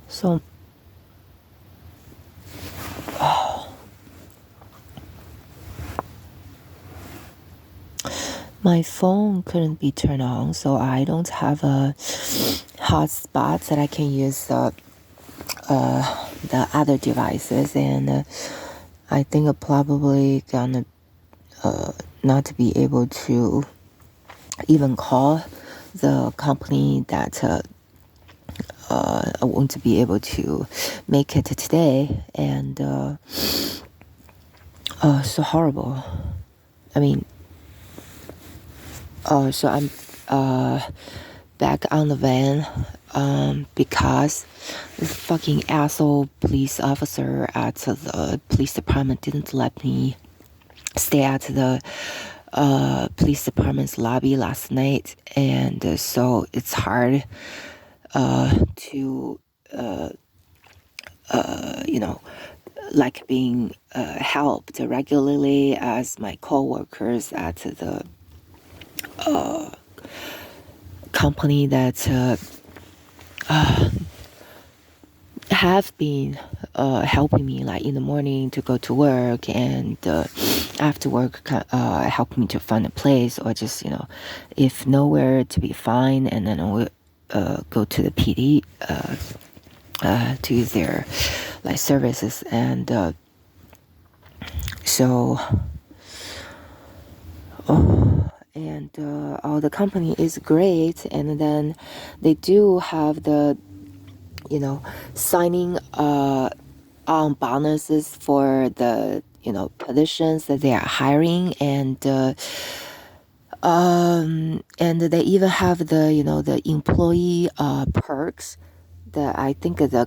So my phone couldn't be turned on, so I don't have a hotspot that I can use the other devices, and I think I'm probably gonna not be able to even call the company that I won't be able to make it today, and so horrible. I mean, so I'm back on the van because this fucking asshole police officer at the police department didn't let me stay at the police department's lobby last night, and so it's hard to like being helped regularly as my coworkers at the company that have been helping me, like in the morning to go to work, and after work helping me to find a place, or just if nowhere to be fine, and then I will go to the PD to use their like services, and so the company is great, and then they do have the signing on bonuses for the positions that they are hiring, and they even have the the employee perks that I think the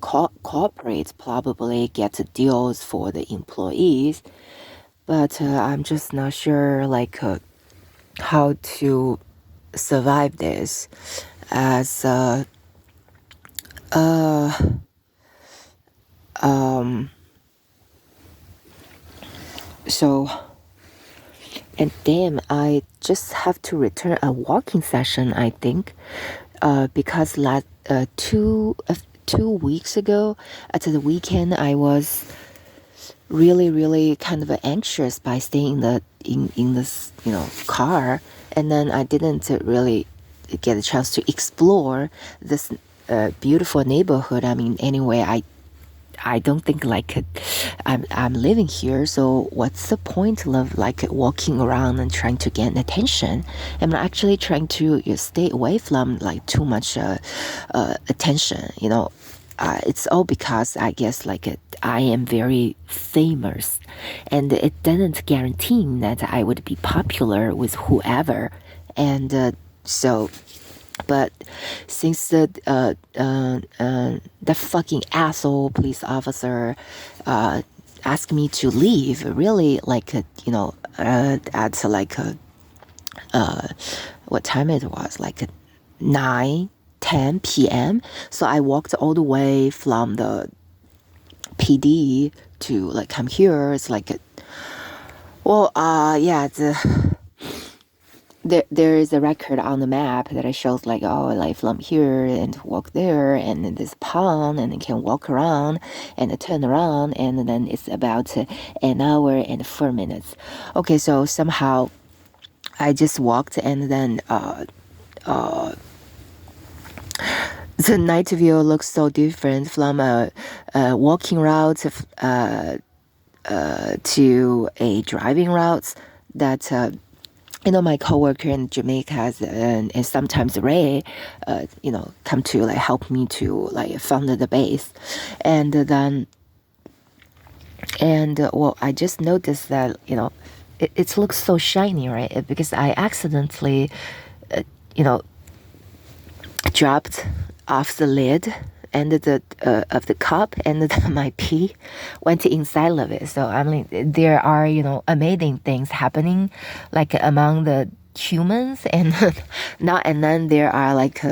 corporates probably get deals for the employees, but I'm just not sure like how to survive this as so, and damn, I just have to return a walking session, I think, because last 2 weeks ago at the weekend I was really kind of anxious by staying in this car, and then I didn't really get a chance to explore this beautiful neighborhood. I mean, anyway, I don't think like I'm living here, so what's the point of like walking around and trying to get attention? I'm actually trying to stay away from like too much attention. It's all because I guess like I am very famous, and it doesn't guarantee that I would be popular with whoever, and so. But since the fucking asshole police officer asked me to leave, really like at like what time it was, like 9:10 p.m. So I walked all the way from the PD to like come here. It's like there is a record on the map that shows like, like from here and walk there, and then this pond, and you can walk around and turn around, and then it's about an hour and 4 minutes. Okay, so somehow I just walked, and then the night view looks so different from a walking route to a driving route that my coworker in Jamaica has, and sometimes Ray, come to like help me to like found the base, and then, I just noticed that it looks so shiny, right? Because I accidentally, dropped off the lid and the of the cup, and my pee went inside of it. So I mean, there are amazing things happening like among the humans, and and then there are like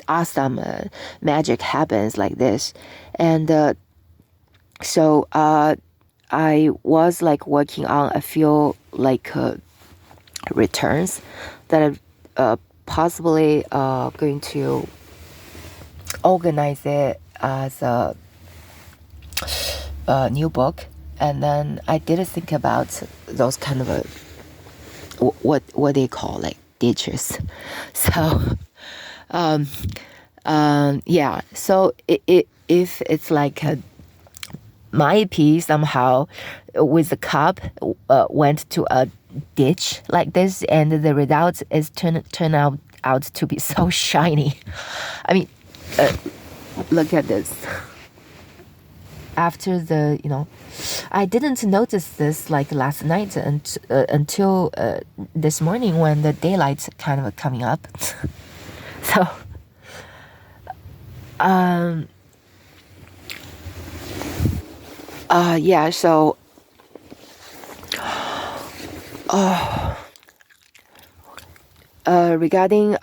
awesome magic happens like this, and so I was like working on a few like returns that possibly going to organize it as a new book. And then I did think about those kind of what they call like ditches. So yeah. So if it's like my pee somehow with the cup went to a ditch like this, and the result is turn out to be so shiny. I mean, look at this. After the, I didn't notice this like last night until this morning when the daylight's kind of coming up. So, yeah, so, regarding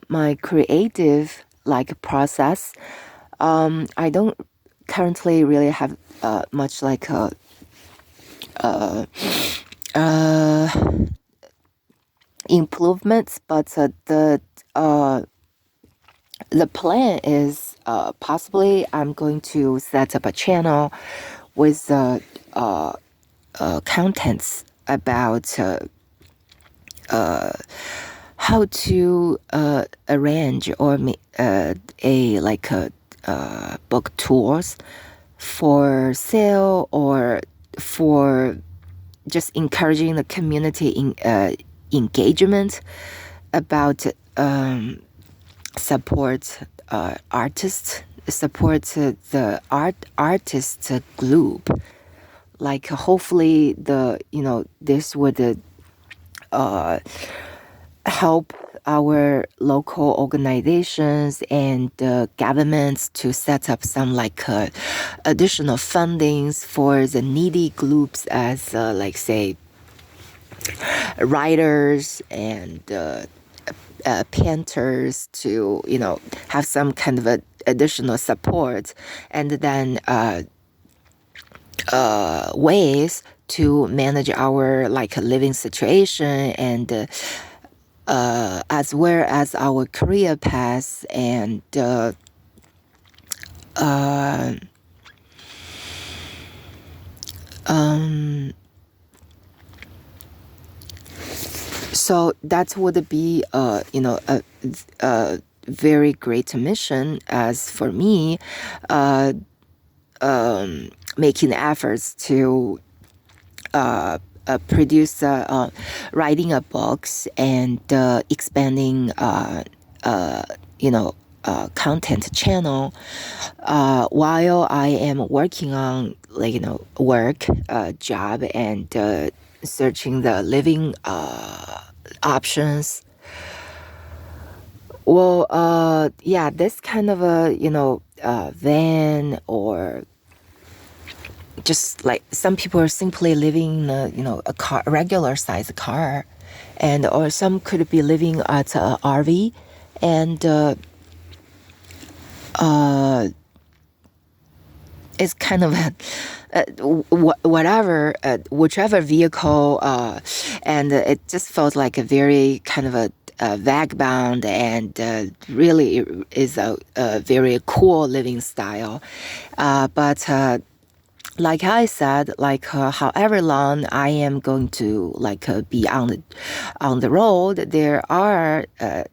my creative like process, I don't currently really have much like improvements, but the plan is possibly I'm going to set up a channel with contents about how to arrange or book tours for sale or for just encouraging the community in engagement about support artists, support the artist group. Like hopefully this would help our local organizations and governments to set up some like additional fundings for the needy groups as like say writers and painters to have some kind of additional support, and then ways to manage our like living situation and as well as our career paths and so that would be a very great mission as for me, making efforts to produce writing a books and expanding content channel while I am working on work job and searching the living options. Well, yeah, this kind of a van, or just like some people are simply living in a car, a regular size car, and or some could be living at a RV, and it's kind of whatever, whichever vehicle, and it just felt like a very kind of a vagabond, and really is a very cool living style, but like I said, like however long I am going to be on the road, there are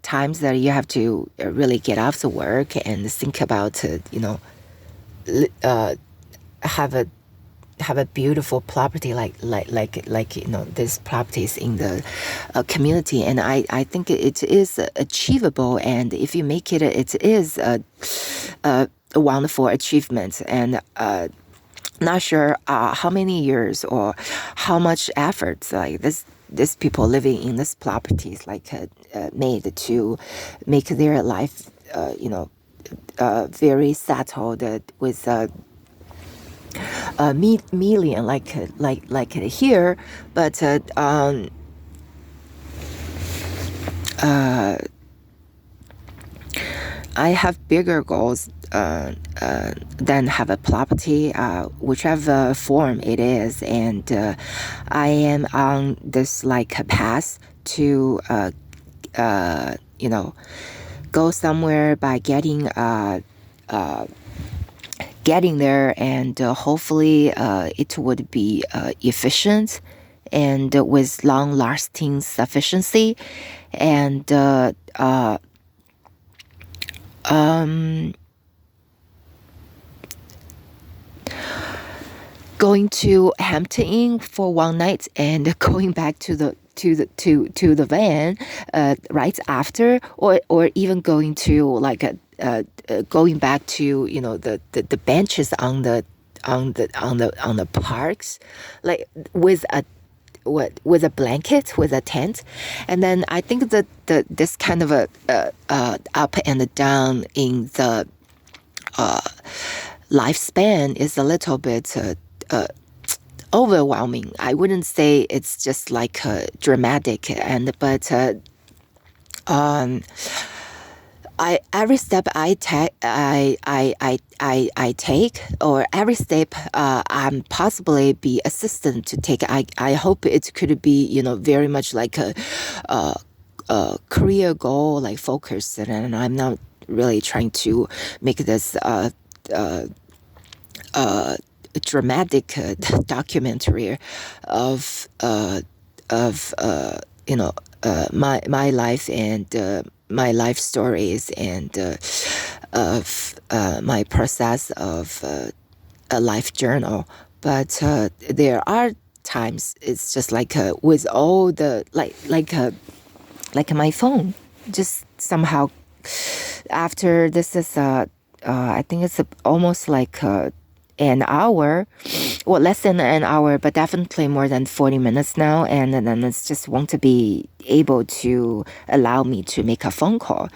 times that you have to really get off the work and think about have a beautiful property like these properties in the community, and I think it is achievable, and if you make it, it is a wonderful achievement, and not sure how many years or how much efforts like this people living in this properties made to make their life very settled with million like here, but I have bigger goals than have a property, whichever form it is, and I am on this path to go somewhere by getting there, and hopefully it would be efficient and with long-lasting sufficiency, and going to Hampton Inn for one night and going back to the van right after, or even going to like going back to the benches on the parks, like with a blanket, with a tent. And then I think that this kind of a up and down in the lifespan is a little bit overwhelming. I wouldn't say it's just like dramatic, but every step I take, or every step I'm possibly be assistant to take, I hope it could be very much like a career goal, like focus, and I'm not really trying to make this dramatic documentary of my life and my life stories, and of my process of a life journal. But there are times it's just like with all the like my phone, just somehow after this is I think it's almost like an hour, well, less than an hour, but definitely more than 40 minutes now, and then it's just won't be able to allow me to make a phone call.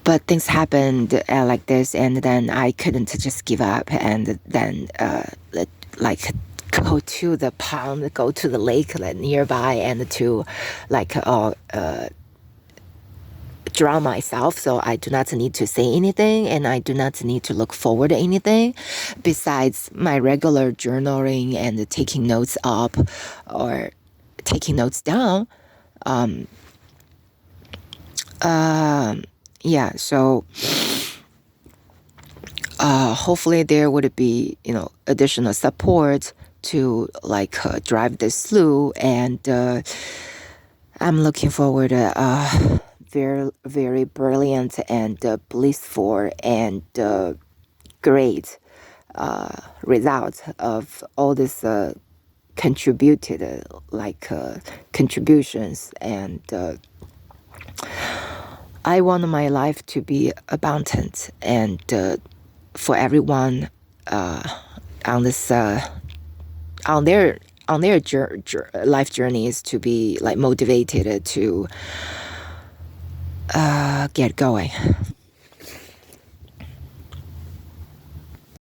But things happened like this, and then I couldn't just give up, and then like go to the pond, go to the lake nearby, and to like drown myself, so I do not need to say anything, and I do not need to look forward to anything besides my regular journaling and taking notes up or taking notes down. Yeah, so hopefully there would be additional support to like drive this through, and I'm looking forward to very, very brilliant and blissful and great result of all this contributed contributions, and I want my life to be abundant, and for everyone on this on their life journeys to be like motivated to get going.